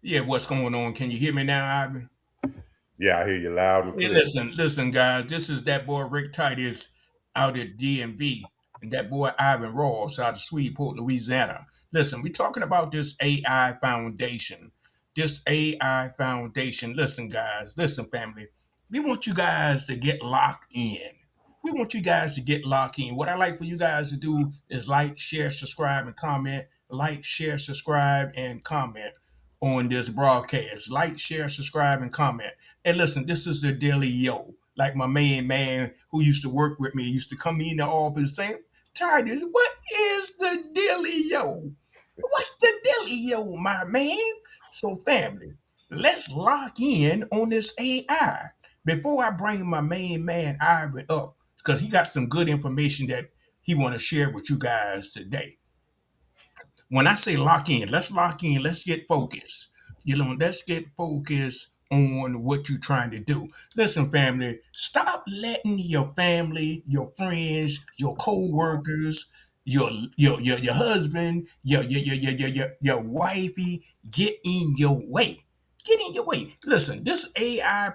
Yeah, what's going on? Can you hear me now, Ivan? Yeah, I hear you loud and Hey, clear. listen, guys. This is that boy Rick Titus out at DMV, and that boy Ivan Ross out of Shreveport, Louisiana. Listen, we talking about this AI foundation. This AI foundation. Listen, guys. Listen, family. We want you guys to get locked in. We want you guys to get locked in. What I like for you guys to do is like, share, subscribe, and comment. Like, share, subscribe, and comment on this broadcast. Like, share, subscribe, and comment. And listen, this is the Daily Yo. Like my main man who used to work with me used to come in the office saying, Titus, what is the Daily Yo? What's the Daily Yo, my man? So, family, let's lock in on this AI. Before I bring my main man Ivan up, because he got some good information that he want to share with you guys today. When I say lock in, let's lock in, let's get focused. Let's get focused on what you're trying to do. Listen, family, stop letting your family, your friends, your co-workers, your husband, your wifey get in your way. Get in your way. Listen, this AI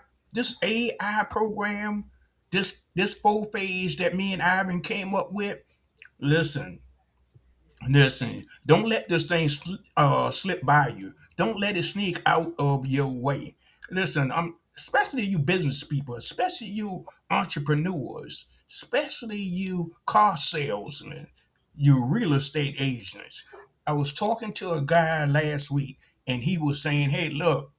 program, this four phase that me and Ivan came up with. Listen, Listen, don't let this thing slip by you. Don't let it sneak out of your way. Listen, especially you business people, especially you entrepreneurs, especially you car salesmen, you real estate agents. I was talking to a guy last week, and he was saying, "Hey, look,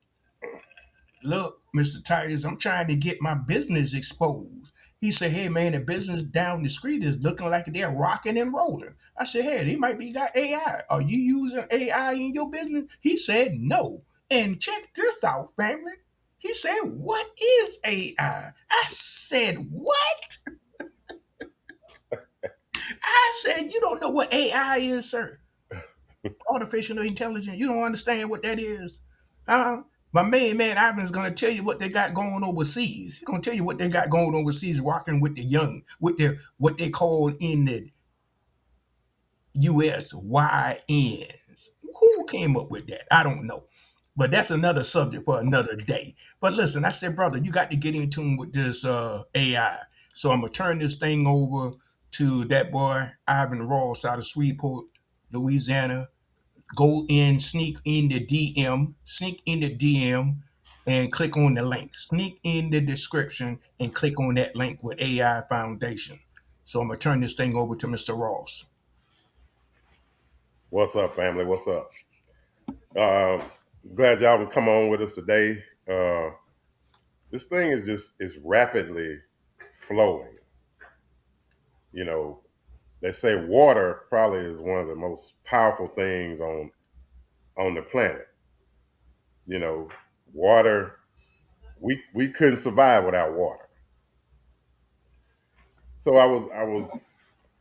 Mr. Titus, I'm trying to get my business exposed." He said, "Hey, man, the business down the street is looking like they're rocking and rolling." I said, "Hey, they might be got AI. Are you using AI in your business?" He said, "No." And check this out, family. He said, "What is AI?" I said, "What?" I said, "You don't know what AI is, sir? Artificial intelligence. You don't understand what that is." Huh? My main man Ivan's gonna tell you what they got going overseas. He's gonna tell you what they got going overseas, rocking with the young, with the what they call in the US YNs. Who came up with that? I don't know. But that's another subject for another day. But listen, I said, brother, you got to get in tune with this AI. So I'm gonna turn this thing over to that boy Ivan Ross out of Shreveport, Louisiana. Go in, sneak in the DM, and click on the link. Sneak in the description and click on that link with AI Foundation. So I'm gonna turn this thing over to Mr. Ross. What's up, family? What's up? Uh, Glad y'all would come on with us today. This thing is rapidly flowing. You know, they say water probably is one of the most powerful things on the planet. You know, water we couldn't survive without water. So I was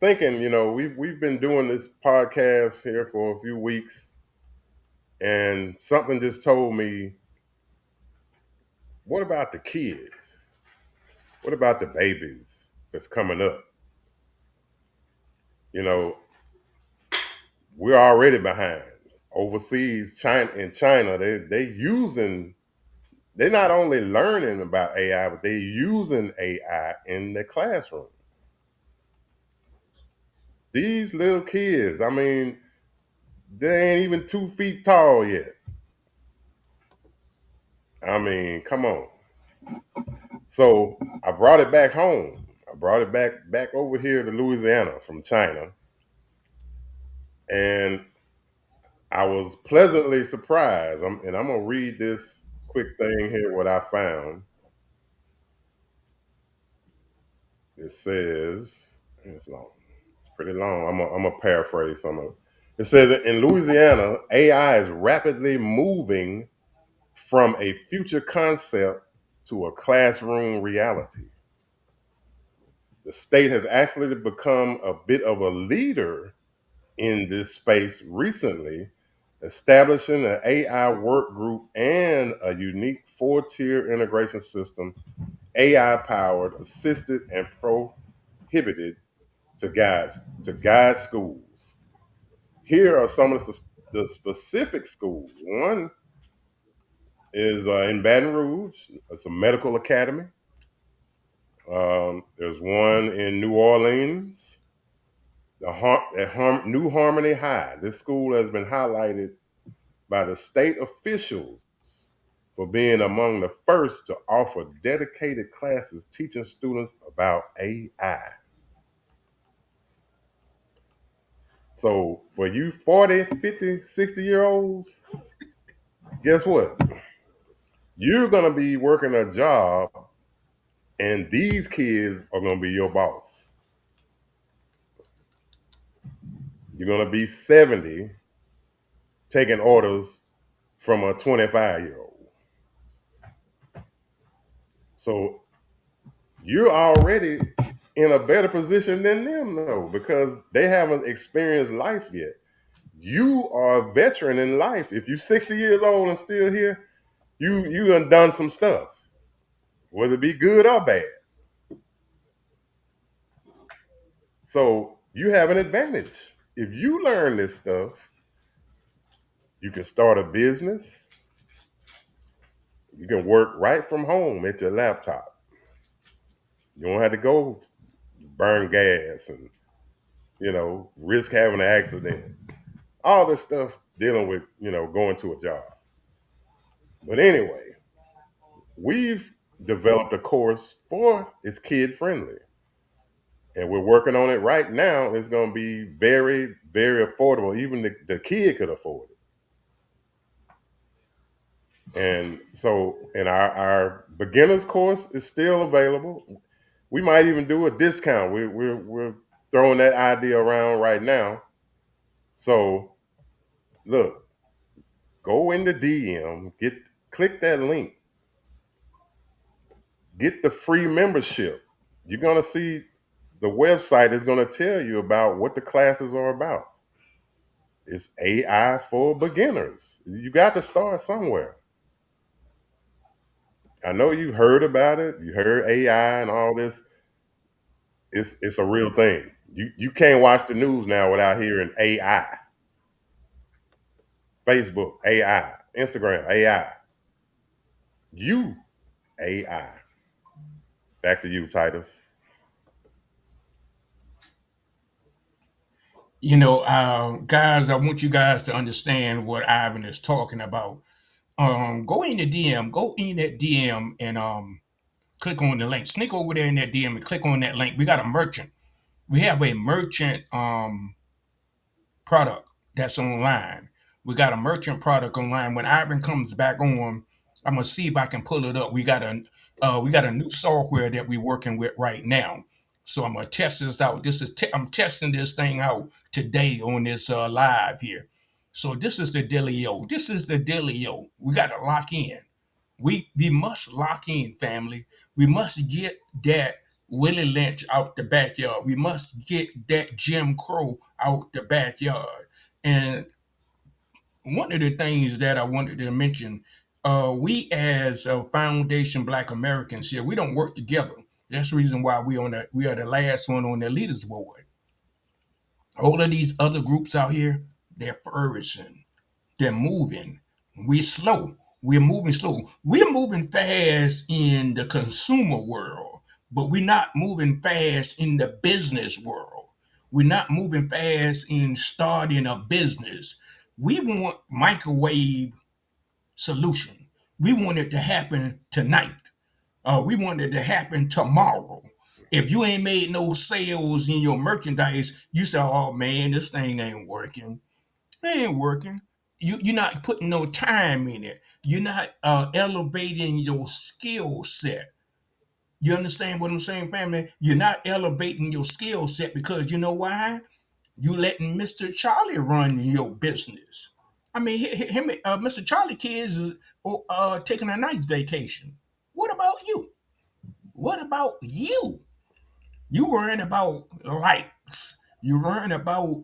thinking, we've been doing this podcast here for a few weeks, and something just told me, what about the kids? What about the babies that's coming up? You know, we're already behind. Overseas, China, they're not only learning about AI, but they're using AI in the classroom. These little kids, I mean, they ain't even 2 feet tall yet. I mean, come on. So I brought it back home. I brought it back over here to Louisiana from China, and I was pleasantly surprised. And I'm gonna read this quick thing here. What I found. It says it's long. It's pretty long. I'm a paraphrase some of it. It says that in Louisiana, AI is rapidly moving from a future concept to a classroom reality. The state has actually become a bit of a leader in this space recently, establishing an AI work group and a unique four-tier integration system, AI powered, assisted, and prohibited to guide schools. Here are some of the specific schools. One is in Baton Rouge. It's a medical academy. There's one in New Orleans, New Harmony High. This school has been highlighted by the state officials for being among the first to offer dedicated classes teaching students about AI. So for you 40, 50, 60-year olds, guess what? You're going to be working a job and these kids are going to be your boss. You're going to be 70 taking orders from a 25-year-old. So you're already in a better position than them, though, because they haven't experienced life yet. You are a veteran in life. If you're 60 years old and still here, you done some stuff, whether it be good or bad. So you have an advantage. If you learn this stuff, you can start a business. You can work right from home at your laptop. You don't have to go burn gas and, risk having an accident. All this stuff dealing with, going to a job. But anyway, we've developed a course for it's kid friendly. And we're working on it right now. It's going to be very, very affordable. Even the kid could afford it. And so, and our beginners course is still available. We might even do a discount. We're throwing that idea around right now. So, look, go in the DM, click that link, get the free membership. You're gonna see the website is gonna tell you about what the classes are about. It's AI for beginners. You got to start somewhere. I know you heard about it. You heard AI and all this. It's a real thing. You can't watch the news now without hearing AI. Facebook, AI. Instagram, AI. You, AI. Back to you, Titus. Guys, I want you guys to understand what Ivan is talking about. Go in the DM, go in that DM and click on the link. Sneak over there in that DM and click on that link. We got a merchant. We have a merchant product that's online. We got a merchant product online. When Ivan comes back on, I'm gonna see if I can pull it up. We got a new software that we're working with right now. So I'm gonna test this out. I'm testing this thing out today on this live here. So this is the dealio. This is the dealio. We got to lock in. We must lock in, family. We must get that Willie Lynch out the backyard. We must get that Jim Crow out the backyard. And one of the things that I wanted to mention, we as Foundation Black Americans here, we don't work together. That's the reason why we are the last one on the leaders board. All of these other groups out here, they're flourishing. They're moving. We're slow. We're moving slow. We're moving fast in the consumer world, but we're not moving fast in the business world. We're not moving fast in starting a business. We want microwave solution. We want it to happen tonight. We want it to happen tomorrow. If you ain't made no sales in your merchandise, you say, "Oh man, this thing ain't working." It ain't working. You're not putting no time in it. You're not elevating your skill set. You understand what I'm saying, family? You're not elevating your skill set because you know why? You letting Mr. Charlie run your business. I mean, him, Mr. Charlie kids is taking a nice vacation. What about you? What about you? You worrying about likes. You worrying about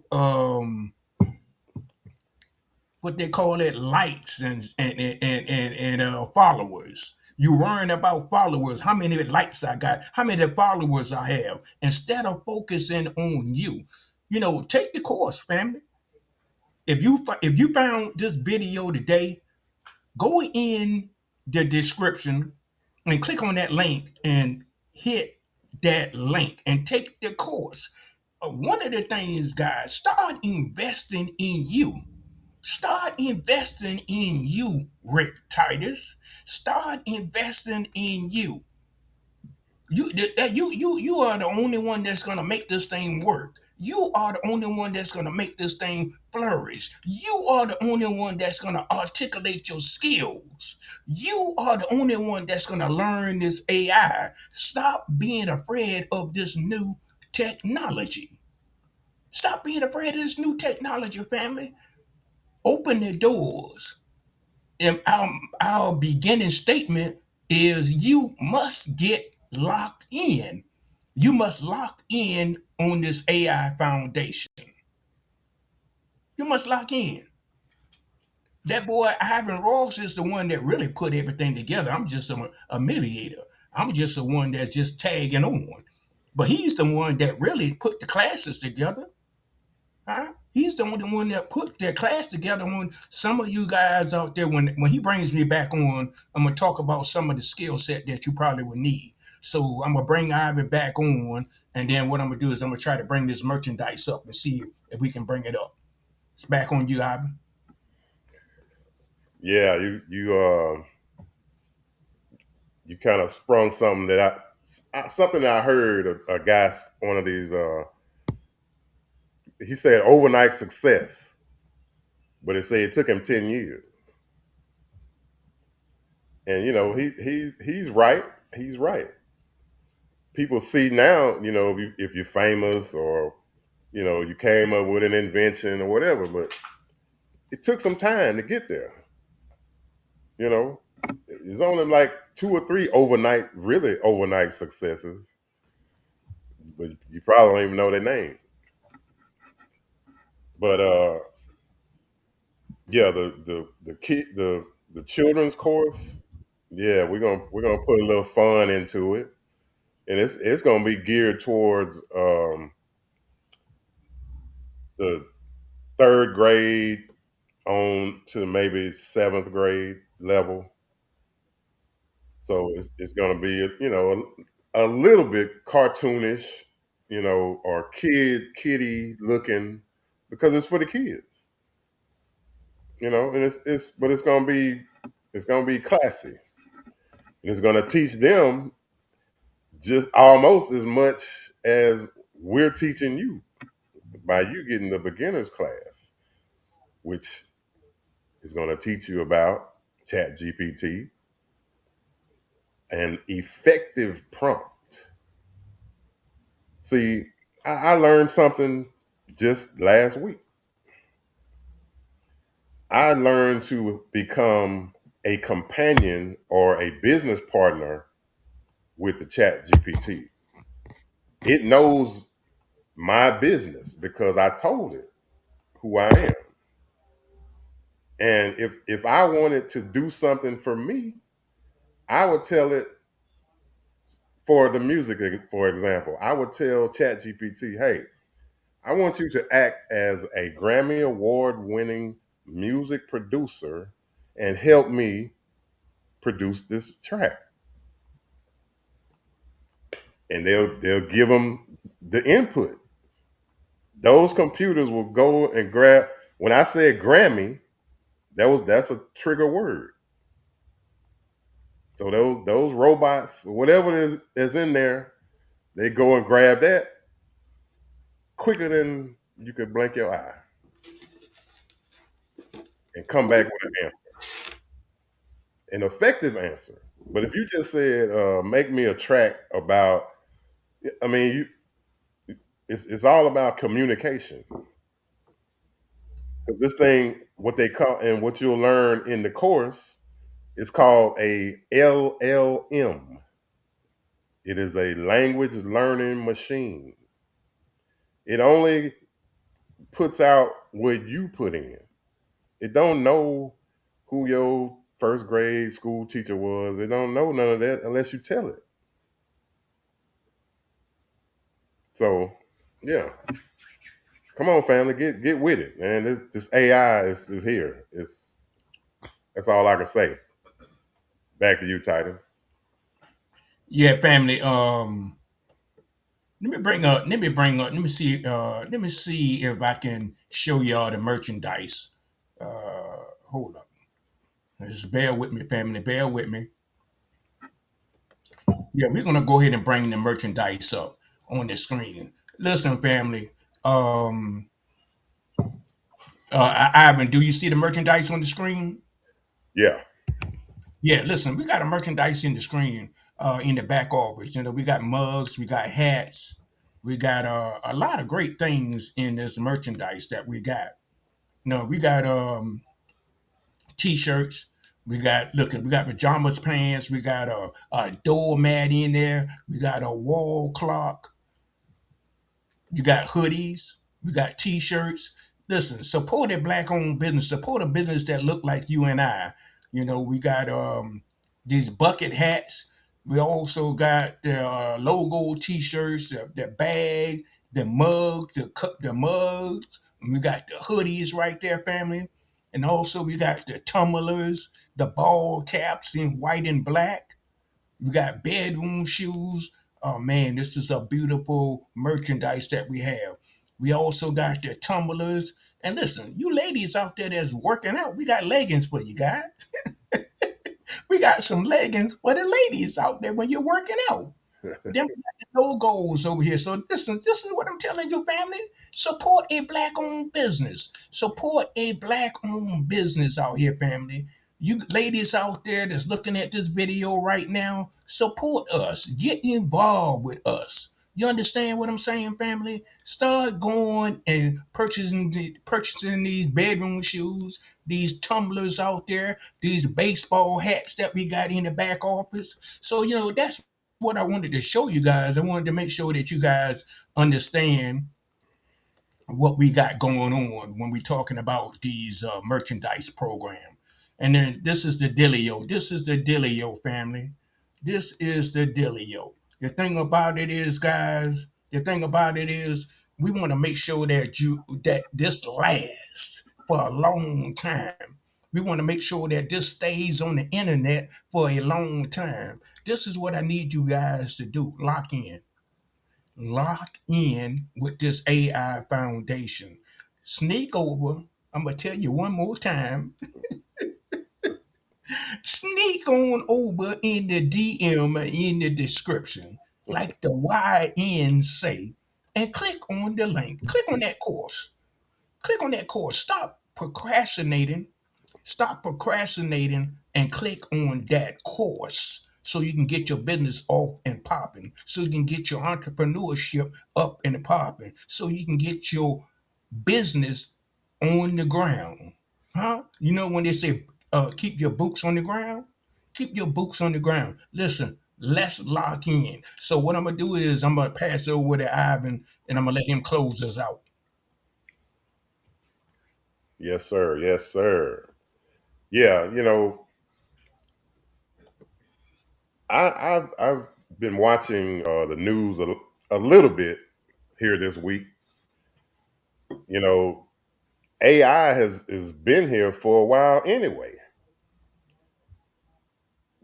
what they call it, likes and followers. You worrying about followers. How many likes I got? How many followers I have? Instead of focusing on you, take the course, family. If you found this video today, go in. the description and click on that link and hit that link and take the course. One of the things, guys, start investing in you. Start investing in you, Rick Titus. Start investing in you. You are the only one that's gonna make this thing work. You are the only one that's gonna make this thing flourish. You are the only one that's gonna articulate your skills. You are the only one that's gonna learn this AI. Stop being afraid of this new technology. Stop being afraid of this new technology, family. Open the doors. And our beginning statement is you must get locked in. You must lock in on this AI foundation. You must lock in. That boy Ivan Ross is the one that really put everything together. I'm just a mediator. I'm just the one that's just tagging on. But he's the one that really put the classes together. Huh? He's the only one that put their class together. When some of you guys out there, when he brings me back on, I'm gonna talk about some of the skill set that you probably would need. So I'm gonna bring Ivan back on, and then what I'm gonna do is I'm gonna try to bring this merchandise up and see if we can bring it up. It's back on you, Ivan. Yeah, you kind of sprung something that something that I heard a guy, one of these, he said overnight success, but it said it took him 10 years. And he's right. He's right. People see now, if you're famous, or you came up with an invention or whatever, but it took some time to get there. You know, it's only like two or three really overnight successes, but you probably don't even know their name. But yeah, the children's course, yeah, we're gonna put a little fun into it, and it's gonna be geared towards the third grade on to maybe seventh grade level. So it's going to be a little bit cartoonish, or kiddie looking, because it's for the kids, and it's going to be classy, and it's going to teach them just almost as much as we're teaching you by you getting the beginners class, which is going to teach you about Chat GPT and effective prompt. See, I learned something just last week. I learned to become a companion or a business partner with the Chat GPT. It knows my business because I told it who I am. And if I wanted to do something for me, I would tell it, for the music, for example, I would tell Chat GPT, hey, I want you to act as a Grammy Award winning music producer and help me produce this track. And they'll give them the input. Those computers will go and grab. When I said Grammy, that's a trigger word. So those robots, whatever is in there, they go and grab that quicker than you could blink your eye and come back with an effective answer. But if you just said, make me a track about, I mean, it's all about communication. 'Cause this thing, what they call, and what you'll learn in the course, is called a LLM. It is a language learning machine. It only puts out what you put in. It don't know who your first grade school teacher was. It don't know none of that unless you tell it. So, yeah, come on, family, get with it, man. This AI is here. That's all I can say. Back to you, Titus. Yeah, family. Let me see, let me see if I can show y'all the merchandise. Hold up. Just bear with me, family. Bear with me. Yeah, we're gonna go ahead and bring the merchandise up on the screen. Listen, family. Um, Ivan, do you see the merchandise on the screen? Yeah. Yeah, listen, we got a merchandise in the screen, in the back office. You know, we got mugs, we got hats, we got a lot of great things in this merchandise that we got. No, we got t-shirts. We got pajamas pants. We got a doormat in there. We got a wall clock. You got hoodies. We got t-shirts. Listen, support a black-owned business. Support a business that look like you and I. You know, we got these bucket hats. We also got the logo t-shirts, the bag, the mug, the cup, the mugs. We got the hoodies right there, family. And also we got the tumblers, the ball caps in white and black. You got bedroom shoes. Oh man, this is a beautiful merchandise that we have. We also got the tumblers. And listen, you ladies out there that's working out, we got leggings for you guys. We got some leggings for the ladies out there when you're working out. Them logos over here. So listen, this is what I'm telling you, family. Support a black-owned business. Support a black-owned business out here, family. You ladies out there that's looking at this video right now, support us. Get involved with us. You understand what I'm saying, family? Start going and purchasing these bedroom shoes, these tumblers out there, these baseball hats that we got in the back office. So that's what I wanted to show you guys. I wanted to make sure that you guys understand what we got going on when we're talking about these merchandise program. And then this is the dealio. This is the dealio, family. This is the dealio. The thing about it is, guys. The thing about it is, we want to make sure that this lasts for a long time. We want to make sure that this stays on the internet for a long time. This is what I need you guys to do. Lock in with this AI foundation. Sneak over. I'm gonna tell you one more time. Sneak on over in the DM in the description, like the YN say, and click on the link. Click on that course. Click on that course. Stop procrastinating and click on that course so you can get your business off and popping, so you can get your entrepreneurship up and popping, so you can get your business on the ground. Huh? You know when they say keep your boots on the ground? Keep your boots on the ground. Listen, let's lock in. So what I'm gonna do is I'm gonna pass it over to Ivan and I'm gonna let him close us out. Yes, sir. Yes, sir. Yeah, I've been watching the news a little bit here this week. You know, AI has been here for a while anyway.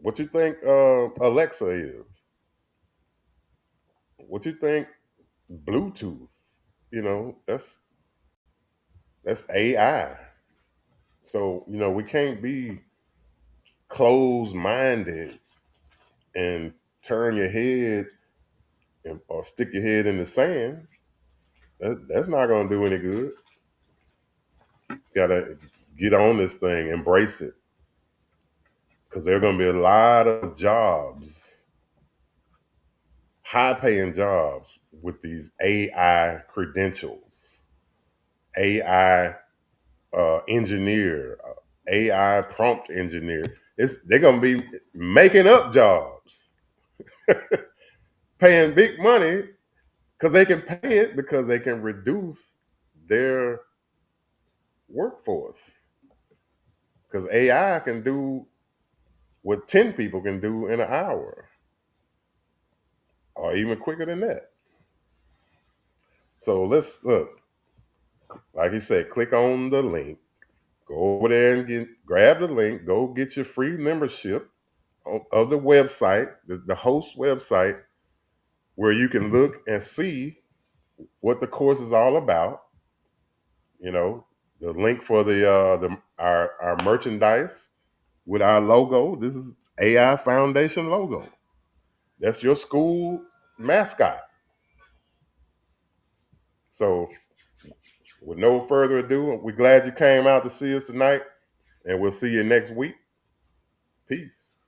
What you think Alexa is? What you think Bluetooth? That's AI. So we can't be closed minded and turn your head or stick your head in the sand. That's not going to do any good. Gotta get on this thing, embrace it, because there are going to be a lot of jobs, high paying jobs with these AI credentials, AI engineer, AI prompt engineer. They're going to be making up jobs, paying big money because they can pay it because they can reduce their workforce. Because AI can do what 10 people can do in an hour or even quicker than that. So let's look, like you said, click on the link, go over there and grab the link, go get your free membership, of the website, the host website, where you can look and see what the course is all about. You know, the link for our merchandise with our logo. This is AI Foundation logo. That's your school mascot. So, with no further ado, we're glad you came out to see us tonight, and we'll see you next week. Peace.